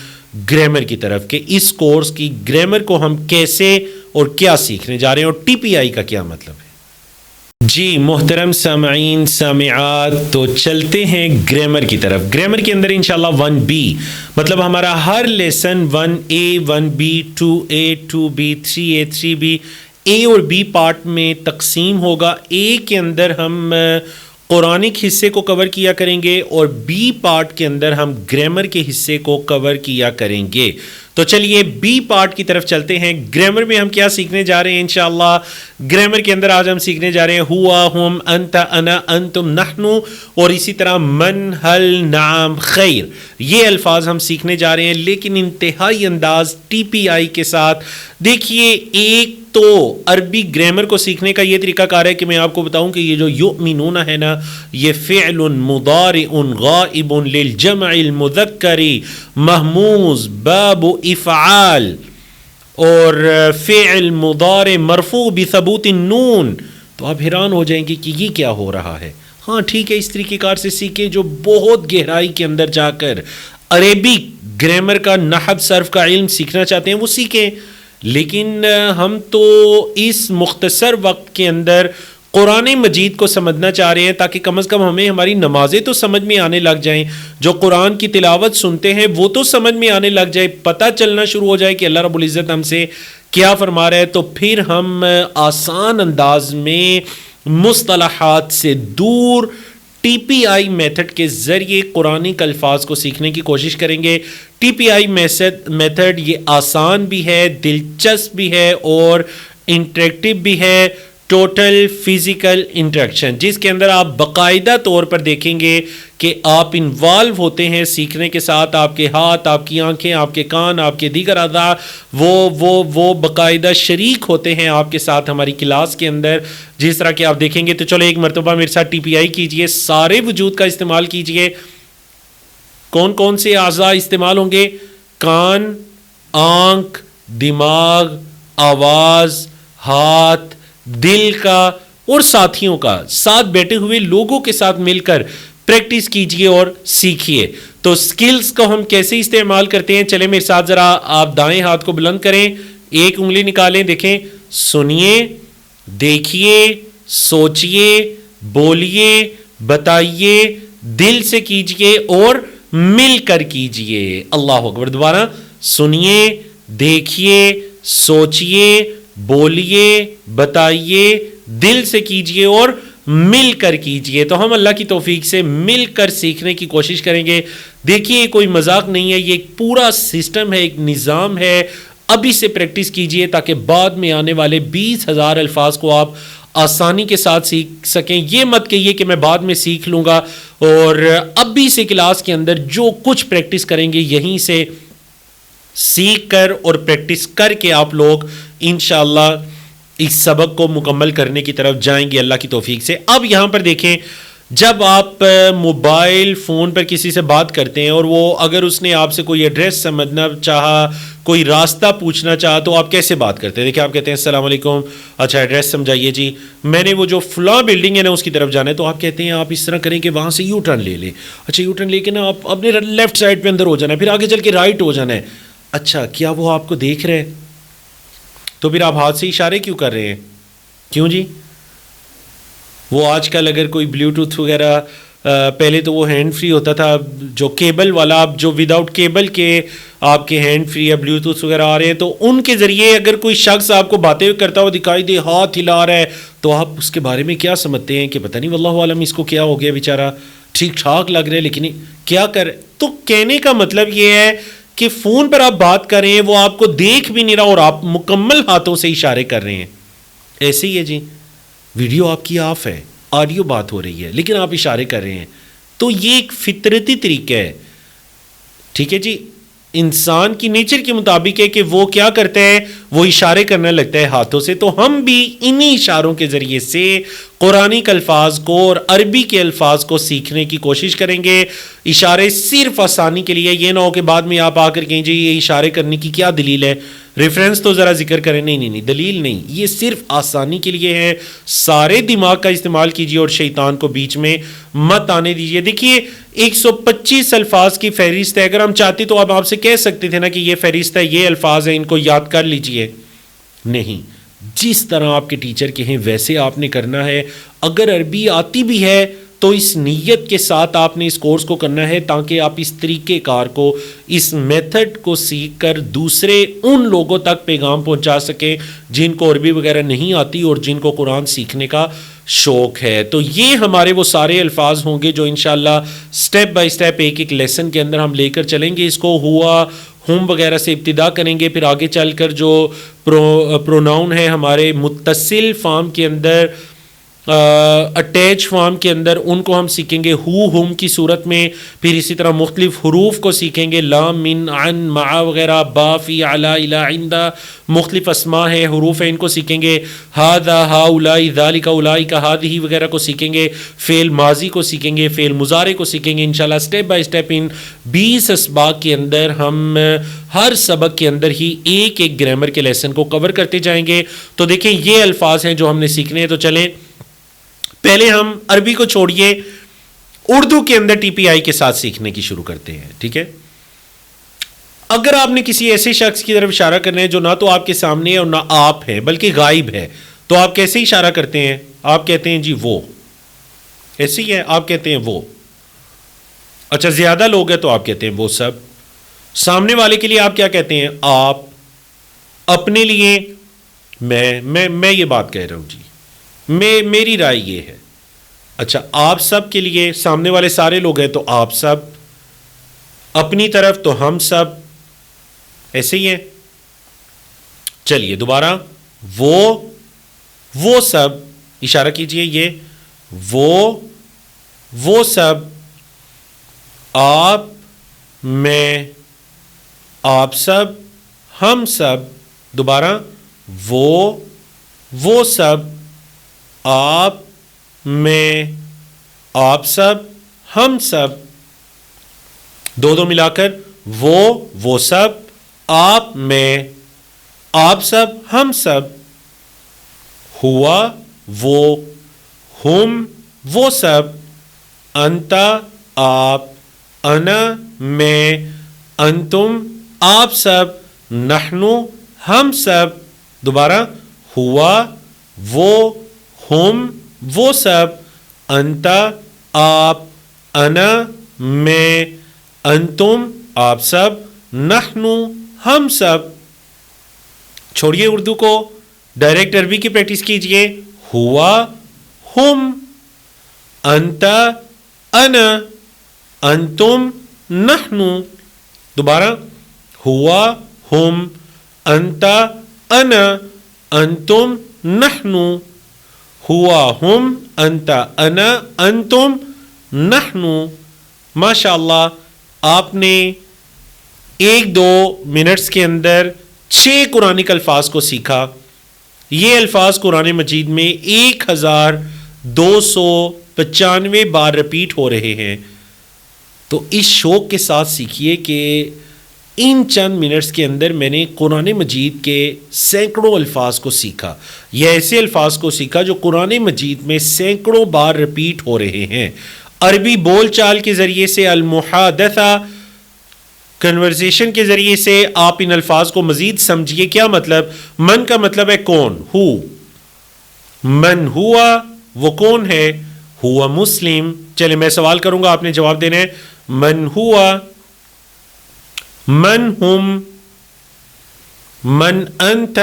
گرامر کی طرف کہ اس کورس کی گرامر کو ہم کیسے اور کیا سیکھنے جا رہے ہیں، اور ٹی پی آئی کا کیا مطلب ہے. جی محترم سامعین سامعات، تو چلتے ہیں گرامر کی طرف. گرامر کے اندر انشاءاللہ 1B مطلب ہمارا ہر lesson 1A 1B 2A 2B 3A 3B A اور B پارٹ میں تقسیم ہوگا. A کے اندر ہم قرآنک حصے کو کور کیا کریں گے اور B پارٹ کے اندر ہم گرامر کے حصے کو کور کیا کریں گے. تو چلیے بی پارٹ کی طرف چلتے ہیں. گرامر میں ہم کیا سیکھنے جا رہے ہیں انشاءاللہ؟ گرامر کے اندر آج ہم سیکھنے جا رہے ہیں ہوا، ہم، انت، انا، انتم، نحنو، اور اسی طرح من، ہل، نعم، خیر. یہ الفاظ ہم سیکھنے جا رہے ہیں لیکن انتہائی انداز ٹی پی آئی کے ساتھ. دیکھیے ایک تو عربی گرامر کو سیکھنے کا یہ طریقہ کار ہے کہ میں آپ کو بتاؤں کہ یہ جو یؤمنون ہے نا، یہ فعل مضارع غائب للجمع المذکر محموز باب افعال، اور فعل مضارع مرفوع بثبوت النون. تو آپ حیران ہو جائیں گے کہ یہ کیا ہو رہا ہے. ہاں ٹھیک ہے، اس طریقے کار سے سیکھیں جو بہت گہرائی کے اندر جا کر عربی گرامر کا نحو صرف کا علم سیکھنا چاہتے ہیں وہ سیکھیں. لیکن ہم تو اس مختصر وقت کے اندر قرآن مجید کو سمجھنا چاہ رہے ہیں تاکہ کم از کم ہمیں ہماری نمازیں تو سمجھ میں آنے لگ جائیں، جو قرآن کی تلاوت سنتے ہیں وہ تو سمجھ میں آنے لگ جائے، پتہ چلنا شروع ہو جائے کہ اللہ رب العزت ہم سے کیا فرما رہا ہے. تو پھر ہم آسان انداز میں مصطلحات سے دور ٹی پی آئی میتھڈ کے ذریعے قرآنک الفاظ کو سیکھنے کی کوشش کریں گے. ٹی پی آئی میتھڈ یہ آسان بھی ہے، دلچسپ بھی ہے اور انٹریکٹیو بھی ہے. ٹوٹل فزیکل انٹریکشن جس کے اندر آپ باقاعدہ طور پر دیکھیں گے کہ آپ انوالو ہوتے ہیں سیکھنے کے ساتھ. آپ کے ہاتھ، آپ کی آنکھیں، آپ کے کان، آپ کے دیگر اعضاء وہ باقاعدہ شریک ہوتے ہیں آپ کے ساتھ ہماری کلاس کے اندر. جس طرح کہ آپ دیکھیں گے تو چلو ایک مرتبہ میرے ساتھ ٹی پی آئی کیجئے، سارے وجود کا استعمال کیجئے. کون کون سے اعضاء استعمال ہوں گے؟ کان، آنکھ، دماغ، آواز، ہاتھ، دل کا اور ساتھیوں کا. ساتھ بیٹھے ہوئے لوگوں کے ساتھ مل کر پریکٹس کیجئے اور سیکھیے. تو سکلز کو ہم کیسے استعمال کرتے ہیں؟ چلے میرے ساتھ ذرا آپ دائیں ہاتھ کو بلند کریں، ایک انگلی نکالیں، دیکھیں، سنیے، دیکھیے، سوچئے، بولیے، بتائیے، دل سے کیجئے اور مل کر کیجئے. اللہ اکبر. دوبارہ سنیے، دیکھیے، سوچئے، بولیے، بتائیے، دل سے کیجئے اور مل کر کیجئے. تو ہم اللہ کی توفیق سے مل کر سیکھنے کی کوشش کریں گے. دیکھیے کوئی مذاق نہیں ہے، یہ ایک پورا سسٹم ہے، ایک نظام ہے. ابھی سے پریکٹس کیجئے تاکہ بعد میں آنے والے 20,000 الفاظ کو آپ آسانی کے ساتھ سیکھ سکیں. یہ مت کہیے کہ میں بعد میں سیکھ لوں گا، اور ابھی سے کلاس کے اندر جو کچھ پریکٹس کریں گے یہیں سے سیکھ کر اور پریکٹس کر کے آپ لوگ انشاءاللہ اس سبق کو مکمل کرنے کی طرف جائیں گے اللہ کی توفیق سے. اب یہاں پر دیکھیں جب آپ موبائل فون پر کسی سے بات کرتے ہیں اور وہ اگر اس نے آپ سے کوئی ایڈریس سمجھنا چاہا, کوئی راستہ پوچھنا چاہا, تو آپ کیسے بات کرتے ہیں؟ دیکھیں آپ کہتے ہیں السلام علیکم, اچھا ایڈریس سمجھائیے جی, میں نے وہ جو فلاں بلڈنگ ہے نا اس کی طرف جانا ہے, تو آپ کہتے ہیں آپ اس طرح کریں کہ وہاں سے یو ٹرن لے لیں. اچھا یو ٹرن لے کے نا آپ اپنے لیفٹ سائڈ پہ اندر ہو جانا ہے, پھر آگے چل کے رائٹ ہو جانا ہے. اچھا کیا وہ آپ کو دیکھ رہے ہیں؟ تو پھر آپ ہاتھ سے اشارے کیوں کر رہے ہیں؟ کیوں جی؟ وہ آج کل اگر کوئی بلیوٹوتھ وغیرہ, پہلے تو وہ ہینڈ فری ہوتا تھا, جو کیبل والا, آپ جو ود آؤٹ کیبل کے آپ کے ہینڈ فری یا بلیوٹوتھ وغیرہ آ رہے ہیں, تو ان کے ذریعے اگر کوئی شخص آپ کو باتیں کرتا ہوا دکھائی دے, ہاتھ ہلا رہا ہے, تو آپ اس کے بارے میں کیا سمجھتے ہیں کہ پتہ نہیں واللہ عالم اس کو کیا ہو گیا بیچارہ, ٹھیک ٹھاک لگ رہا ہے لیکن کیا کر. تو کہنے کا مطلب یہ ہے کہ فون پر آپ بات کر رہے ہیں, وہ آپ کو دیکھ بھی نہیں رہا اور آپ مکمل ہاتھوں سے اشارے کر رہے ہیں. ایسے ہی ہے جی, ویڈیو آپ کی آف ہے, آڈیو بات ہو رہی ہے, لیکن آپ اشارے کر رہے ہیں. تو یہ ایک فطرتی طریقہ ہے, ٹھیک ہے جی, انسان کی نیچر کے مطابق ہے کہ وہ کیا کرتا ہے, وہ اشارے کرنے لگتا ہے ہاتھوں سے. تو ہم بھی انہی اشاروں کے ذریعے سے قرآنی الفاظ کو اور عربی کے الفاظ کو سیکھنے کی کوشش کریں گے. اشارے صرف آسانی کے لیے, یہ نہ ہو کہ بعد میں آپ آ کر کہیں جی یہ اشارے کرنے کی کیا دلیل ہے, ریفرنس تو ذرا ذکر کریں. نہیں, دلیل نہیں, یہ صرف آسانی کے لیے ہے. سارے دماغ کا استعمال کیجیے اور شیطان کو بیچ میں مت آنے دیجیے. دیکھیے 125 الفاظ کی فہرست ہے, اگر ہم چاہتے تو آپ سے کہہ سکتے تھے نا کہ یہ فہرست ہے, یہ الفاظ ہیں, ان کو یاد کر لیجیے. نہیں, جس طرح آپ کے ٹیچر کہیں ویسے آپ نے کرنا ہے. اگر عربی آتی بھی ہے تو اس نیت کے ساتھ آپ نے اس کورس کو کرنا ہے تاکہ آپ اس طریقہ کار کو, اس میتھڈ کو سیکھ کر دوسرے ان لوگوں تک پیغام پہنچا سکیں جن کو عربی وغیرہ نہیں آتی اور جن کو قرآن سیکھنے کا شوق ہے. تو یہ ہمارے وہ سارے الفاظ ہوں گے جو انشاءاللہ سٹیپ بائی سٹیپ ایک ایک لیسن کے اندر ہم لے کر چلیں گے. اس کو ہوا ہم وغیرہ سے ابتدا کریں گے, پھر آگے چل کر جو پروناؤن ہے ہمارے متصل فارم کے اندر, اٹیچ فارم کے اندر, ان کو ہم سیکھیں گے ہو ہم کی صورت میں. پھر اسی طرح مختلف حروف کو سیکھیں گے, لام من عن مع وغیرہ, با فی علی الی عند, مختلف اسماء ہیں, حروف ہیں, ان کو سیکھیں گے. ھذا ھؤلاء ذالک اولئک ھذہ وغیرہ کو سیکھیں گے. فعل ماضی کو سیکھیں گے, فعل مضارع کو سیکھیں گے. انشاءاللہ سٹیپ بائی سٹیپ ان 20 اسباق کے اندر ہم ہر سبق کے اندر ہی ایک ایک گرامر کے لیسن کو کور کرتے جائیں گے. تو دیکھیں یہ الفاظ ہیں جو ہم نے سیکھنے ہیں. تو چلیں پہلے ہم عربی کو چھوڑیے, اردو کے اندر ٹی پی آئی کے ساتھ سیکھنے کی شروع کرتے ہیں. ٹھیک ہے, اگر آپ نے کسی ایسے شخص کی طرف اشارہ کرنا ہے جو نہ تو آپ کے سامنے ہے اور نہ آپ ہے بلکہ غائب ہے, تو آپ کیسے اشارہ کرتے ہیں؟ آپ کہتے ہیں جی وہ, ایسے ہی ہے, آپ کہتے ہیں وہ. اچھا زیادہ لوگ ہیں تو آپ کہتے ہیں وہ سب. سامنے والے کے لیے آپ کیا کہتے ہیں؟ آپ. اپنے لیے میں یہ بات کہہ رہا ہوں جی, میری رائے یہ ہے. اچھا آپ سب کے لیے, سامنے والے سارے لوگ ہیں تو آپ سب, اپنی طرف تو ہم سب, ایسے ہی ہیں. چلیے دوبارہ, وہ سب, اشارہ کیجئے, یہ وہ سب, آپ, میں, آپ سب, ہم سب. دوبارہ, وہ سب, آپ, میں, آپ سب, ہم سب. دو ملا کر, وہ سب, آپ, میں, آپ سب, ہم سب. ہوا, وہ, ہم, وہ سب, انتا, آپ, انا, میں, انتم, آپ سب, نحنو, ہم سب. دوبارہ, ہوا, وہ, ہم, وہ سب, انتا, آپ, انا, میں, انتم, آپ سب, نحنو, ہم سب. چھوڑیے اردو کو, ڈائریکٹ عربی کی پریکٹس کیجئے. ہوا, ہم, انتا, انا, انتم, نحنو. دوبارہ, ہوا, ہم, انتا, انا, انتم, نحنو. ہوا, ہم, انتا, انا, انتم, نحنو. ماشاء اللہ, آپ نے 1-2 منٹس کے اندر 6 قرآنک الفاظ کو سیکھا. یہ الفاظ قرآن مجید میں 1250 95 بار رپیٹ ہو رہے ہیں. تو اس شوق کے ساتھ سیکھیے کہ ان چند منٹس کے اندر میں نے قرآن مجید کے سینکڑوں الفاظ کو سیکھا. یہ ایسے الفاظ کو سیکھا جو قرآن مجید میں سینکڑوں بار رپیٹ ہو رہے ہیں. عربی بول چال کے ذریعے سے، المحادثہ کنورزیشن کے ذریعے سے آپ ان الفاظ کو مزید سمجھیے. کیا مطلب؟ من کا مطلب ہے کون، ہو. من ہوا، وہ کون ہے؟ ہوا مسلم. چلے میں سوال کروں گا، آپ نے جواب دینا ہے. من ہوا، من ہم، من انت،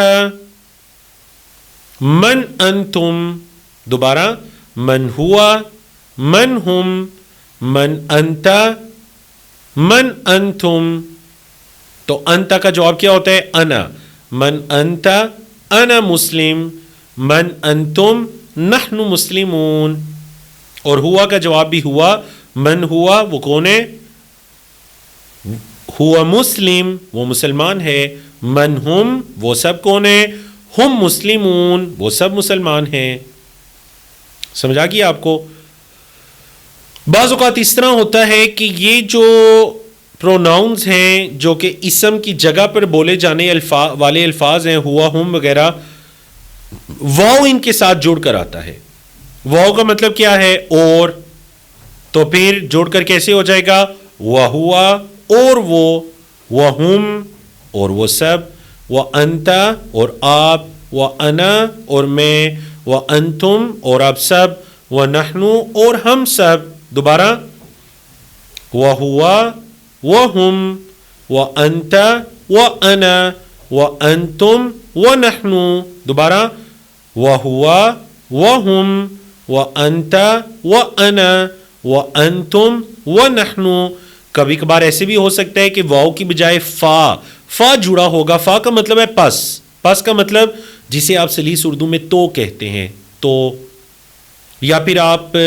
من انتم. دوبارہ، من ہوا، من ہم، من انت، من انتم. تو انت کا جواب کیا ہوتا ہے؟ انا. من انت انا مسلم، من انتم نحن مسلمون. اور ہوا کا جواب بھی ہوا. من ہوا، وہ کون ہے؟ ہوا مسلم، وہ مسلمان ہے. من ہم، وہ سب کون ہے؟ ہم مسلمون، وہ سب مسلمان ہیں. سمجھا گیا آپ کو؟ بعض اوقات اس طرح ہوتا ہے کہ یہ جو پروناؤنز ہیں جو کہ اسم کی جگہ پر بولے جانے والے الفاظ ہیں، ہوا، ہم وغیرہ، واو ان کے ساتھ جوڑ کر آتا ہے. واو کا مطلب کیا ہے؟ اور. تو پھر جوڑ کر کیسے ہو جائے گا؟ وہوا، اور وہ ہم، اور وہ سب، وہ انت، اور آپ، وہ انا، اور میں، وہ انتم، اور آپ سب، وہ نحنو، اور ہم سب. دوبارہ، وہ ہوا، وہ ہم، وہ انت، وہ انا، وہ انتم، وہ نحنو. دوبارہ، وہ ہوا، وہ ہم، وہ انت، وہ انا، وہ انتم، وہ نحنو. کبھی کبھار ایسے بھی ہو سکتا ہے کہ واو کی بجائے فا جڑا ہوگا. فا کا مطلب ہے پس کا مطلب جسے آپ سلیس اردو میں تو کہتے ہیں، تو. یا پھر آپ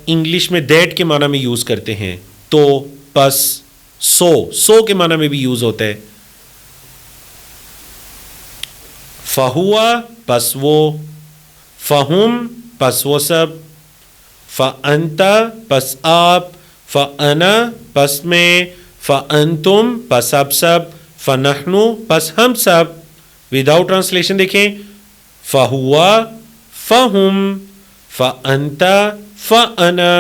انگلش میں دیٹ کے معنی میں یوز کرتے ہیں، تو، پس. سو کے معنی میں بھی یوز ہوتا ہے. فہوا، پس وہ. فہم، پس وہ سب. فانت، پس آپ. فانا، پس میں. فانتم، پس آپ سب. فنحنو، پس ہم سب. وداؤٹ ٹرانسلیشن دیکھیں. فہوا، فہم، فانت، فانا،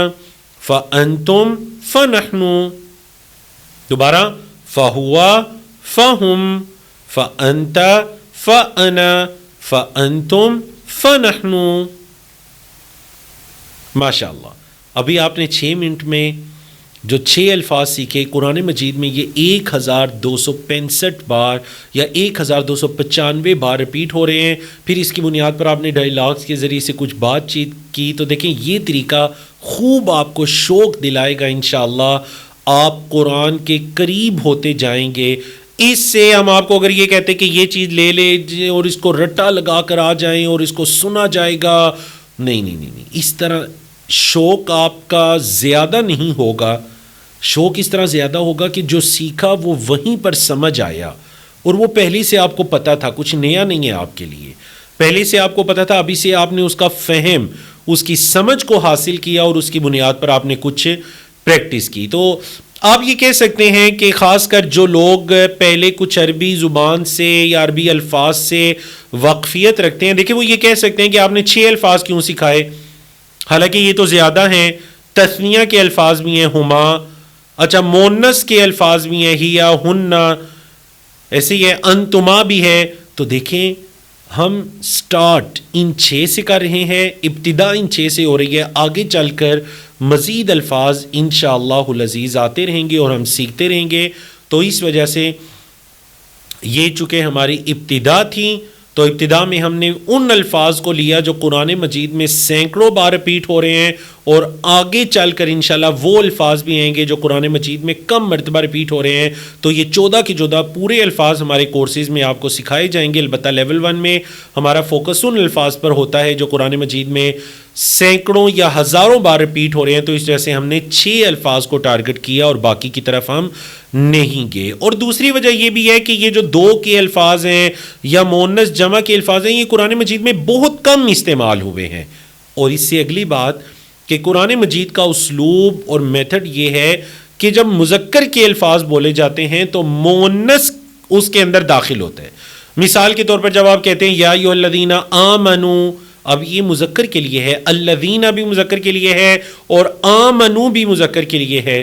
فانتم، فنحنو. دوبارہ، فہوا، فہم، فانت، فانا، فانتم، فنحنو. ماشاء اللہ. ابھی آپ نے 6 منٹ میں جو 6 الفاظ سیکھے قرآن مجید میں، یہ 1265 بار یا 1295 بار رپیٹ ہو رہے ہیں. پھر اس کی بنیاد پر آپ نے ڈائیلاگس کے ذریعے سے کچھ بات چیت کی. تو دیکھیں یہ طریقہ خوب آپ کو شوق دلائے گا. انشاءاللہ آپ قرآن کے قریب ہوتے جائیں گے. اس سے ہم آپ کو اگر یہ کہتے کہ یہ چیز لے لے اور اس کو رٹا لگا کر آ جائیں اور اس کو سنا جائے گا، نہیں، اس طرح شوق آپ کا زیادہ نہیں ہوگا. شوق اس طرح زیادہ ہوگا کہ جو سیکھا وہ وہیں پر سمجھ آیا، اور وہ پہلے سے آپ کو پتا تھا. کچھ نیا نہیں ہے آپ کے لیے، پہلے سے آپ کو پتا تھا. ابھی سے آپ نے اس کا فہم، اس کی سمجھ کو حاصل کیا، اور اس کی بنیاد پر آپ نے کچھ پریکٹس کی. تو آپ یہ کہہ سکتے ہیں کہ خاص کر جو لوگ پہلے کچھ عربی زبان سے یا عربی الفاظ سے واقفیت رکھتے ہیں، دیکھیں وہ یہ کہہ سکتے ہیں کہ آپ نے 6 الفاظ کیوں سکھائے، حالانکہ یہ تو زیادہ ہیں. تثنیہ کے الفاظ بھی ہیں، ہما. اچھا، مونس کے الفاظ بھی ہیں، ہیا، ہننا. ایسے ہی ہے، انتما بھی ہے. تو دیکھیں ہم سٹارٹ ان 6 سے کر رہے ہیں، ابتدا ان 6 سے ہو رہی ہے. آگے چل کر مزید الفاظ انشاءاللہ العزیز آتے رہیں گے اور ہم سیکھتے رہیں گے. تو اس وجہ سے یہ چونکہ ہماری ابتدا تھی، تو ابتدا میں ہم نے ان الفاظ کو لیا جو قرآن مجید میں سینکڑوں بار رپیٹ ہو رہے ہیں، اور آگے چل کر انشاءاللہ وہ الفاظ بھی آئیں گے جو قرآن مجید میں کم مرتبہ رپیٹ ہو رہے ہیں. تو یہ 14 کی 14 پورے الفاظ ہمارے کورسز میں آپ کو سکھائے جائیں گے. البتہ لیول 1 میں ہمارا فوکس ان الفاظ پر ہوتا ہے جو قرآن مجید میں سینکڑوں یا ہزاروں بار رپیٹ ہو رہے ہیں. تو اس وجہ سے ہم نے 6 الفاظ کو ٹارگٹ کیا اور باقی کی طرف ہم نہیں گئے. اور دوسری وجہ یہ بھی ہے کہ یہ جو 2 کے الفاظ ہیں یا مؤنث جمع کے الفاظ ہیں، یہ قرآن مجید میں بہت کم استعمال ہوئے ہیں، اور اس سے اگلی بات کہ قرآن مجید کا اسلوب اور میتھڈ یہ ہے کہ جب مذکر کے الفاظ بولے جاتے ہیں تو مؤنث اس کے اندر داخل ہوتا ہے. مثال کے طور پر جب آپ کہتے ہیں یا ایھا الذین آمنوا، اب یہ مذکر کے لیے ہے، الذین بھی مذکر کے لیے ہے اور آمنوا بھی مذکر کے لیے ہے،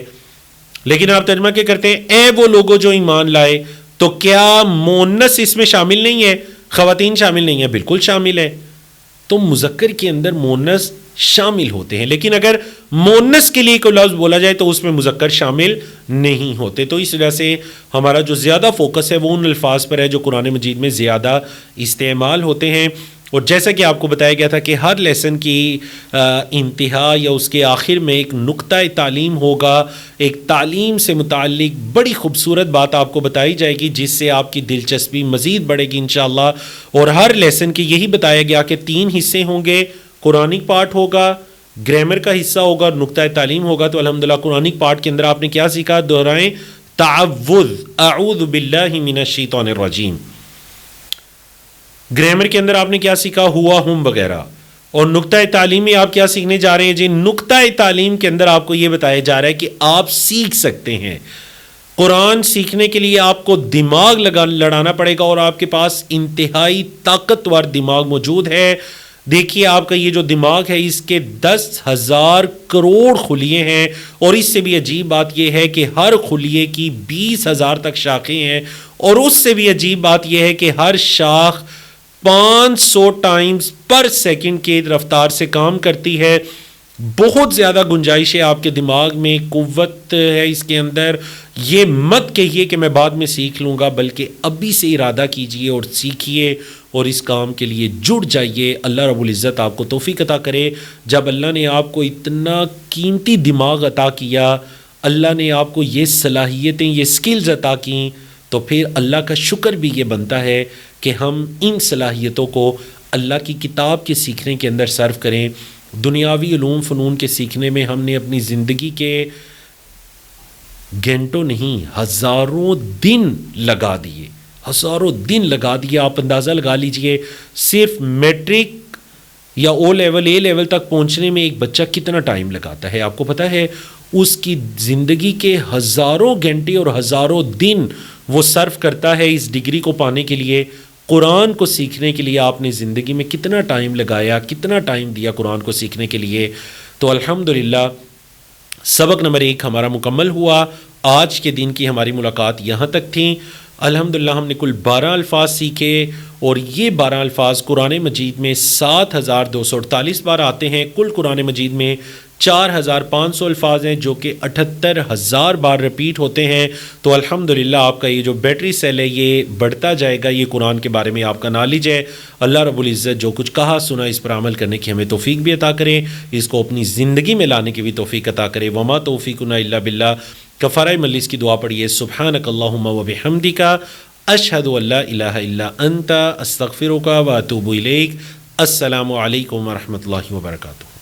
لیکن آپ ترجمہ کیا کرتے ہیں؟ اے وہ لوگوں جو ایمان لائے. تو کیا مؤنث اس میں شامل نہیں ہے؟ خواتین شامل نہیں ہیں؟ بالکل شامل ہے. تو مذکر کے اندر مؤنث شامل ہوتے ہیں، لیکن اگر مؤنث کے لیے کوئی لفظ بولا جائے تو اس میں مذکر شامل نہیں ہوتے. تو اس وجہ سے ہمارا جو زیادہ فوکس ہے وہ ان الفاظ پر ہے جو قرآن مجید میں زیادہ استعمال ہوتے ہیں. اور جیسا کہ آپ کو بتایا گیا تھا کہ ہر لیسن کی انتہا یا اس کے آخر میں ایک نقطہ تعلیم ہوگا، ایک تعلیم سے متعلق بڑی خوبصورت بات آپ کو بتائی جائے گی جس سے آپ کی دلچسپی مزید بڑھے گی انشاءاللہ. اور ہر لیسن کے یہی بتایا گیا کہ 3 حصے ہوں گے، قرآنک پارٹ ہوگا، گرامر کا حصہ ہوگا اور نقطہ تعلیم ہوگا. تو الحمدللہ قرآنک پارٹ کے اندر آپ نے کیا سیکھا؟ دہرائیں، تعوذ، اعوذ باللہ من الشیطان الرجیم. گرامر کے اندر آپ نے کیا سیکھا؟ ہوا، ہم وغیرہ. اور نقطہ تعلیم میں آپ کیا سیکھنے جا رہے ہیں؟ جی نقطہ تعلیم کے اندر آپ کو یہ بتایا جا رہا ہے کہ آپ سیکھ سکتے ہیں. قرآن سیکھنے کے لیے آپ کو دماغ لڑانا پڑے گا اور آپ کے پاس انتہائی طاقتور دماغ موجود ہے. دیکھیے آپ کا یہ جو دماغ ہے اس کے 10,000 کروڑ خلیے ہیں، اور اس سے بھی عجیب بات یہ ہے کہ ہر خلیے کی 20,000 تک شاخیں ہیں، اور اس سے بھی عجیب بات یہ ہے کہ ہر شاخ 500 ٹائمز پر سیکنڈ کی رفتار سے کام کرتی ہے. بہت زیادہ گنجائش ہے آپ کے دماغ میں، قوت ہے اس کے اندر. یہ مت کہیے کہ میں بعد میں سیکھ لوں گا، بلکہ ابھی سے ارادہ کیجئے اور سیکھیے اور اس کام کے لیے جڑ جائیے. اللہ رب العزت آپ کو توفیق عطا کرے. جب اللہ نے آپ کو اتنا قیمتی دماغ عطا کیا، اللہ نے آپ کو یہ صلاحیتیں، یہ سکلز عطا کیں، تو پھر اللہ کا شکر بھی یہ بنتا ہے کہ ہم ان صلاحیتوں کو اللہ کی کتاب کے سیکھنے کے اندر صرف کریں. دنیاوی علوم فنون کے سیکھنے میں ہم نے اپنی زندگی کے گھنٹوں نہیں، ہزاروں دن لگا دیے، ہزاروں دن لگا دیے. آپ اندازہ لگا لیجئے صرف میٹرک یا او لیول، اے لیول تک پہنچنے میں ایک بچہ کتنا ٹائم لگاتا ہے. آپ کو پتہ ہے اس کی زندگی کے ہزاروں گھنٹے اور ہزاروں دن وہ صرف کرتا ہے اس ڈگری کو پانے کے لیے. قرآن کو سیکھنے کے لیے آپ نے زندگی میں کتنا ٹائم لگایا، کتنا ٹائم دیا قرآن کو سیکھنے کے لیے. تو الحمدللہ سبق نمبر 1 ہمارا مکمل ہوا. آج کے دن کی ہماری ملاقات یہاں تک تھی. الحمدللہ ہم نے کل 12 الفاظ سیکھے، اور یہ 12 الفاظ قرآن مجید میں 7,248 بار آتے ہیں. کل قرآن مجید میں 4,500 الفاظ ہیں جو کہ 78,000 بار رپیٹ ہوتے ہیں. تو الحمدللہ آپ کا یہ جو بیٹری سیل ہے یہ بڑھتا جائے گا. یہ قرآن کے بارے میں آپ کا نالج ہے. اللہ رب العزت جو کچھ کہا سنا اس پر عمل کرنے کی ہمیں توفیق بھی عطا کرے، اس کو اپنی زندگی میں لانے کی بھی توفیق عطا کرے. وما توفیقنا الا باللہ. کفارہ مجلس کی دعا پڑھیے، سبحانک اللہم و بحمدک، اشہد ان لا الہ الا انت، استغفرک و اتوب الیک. السلام علیکم ورحمۃ اللہ وبرکاتہ.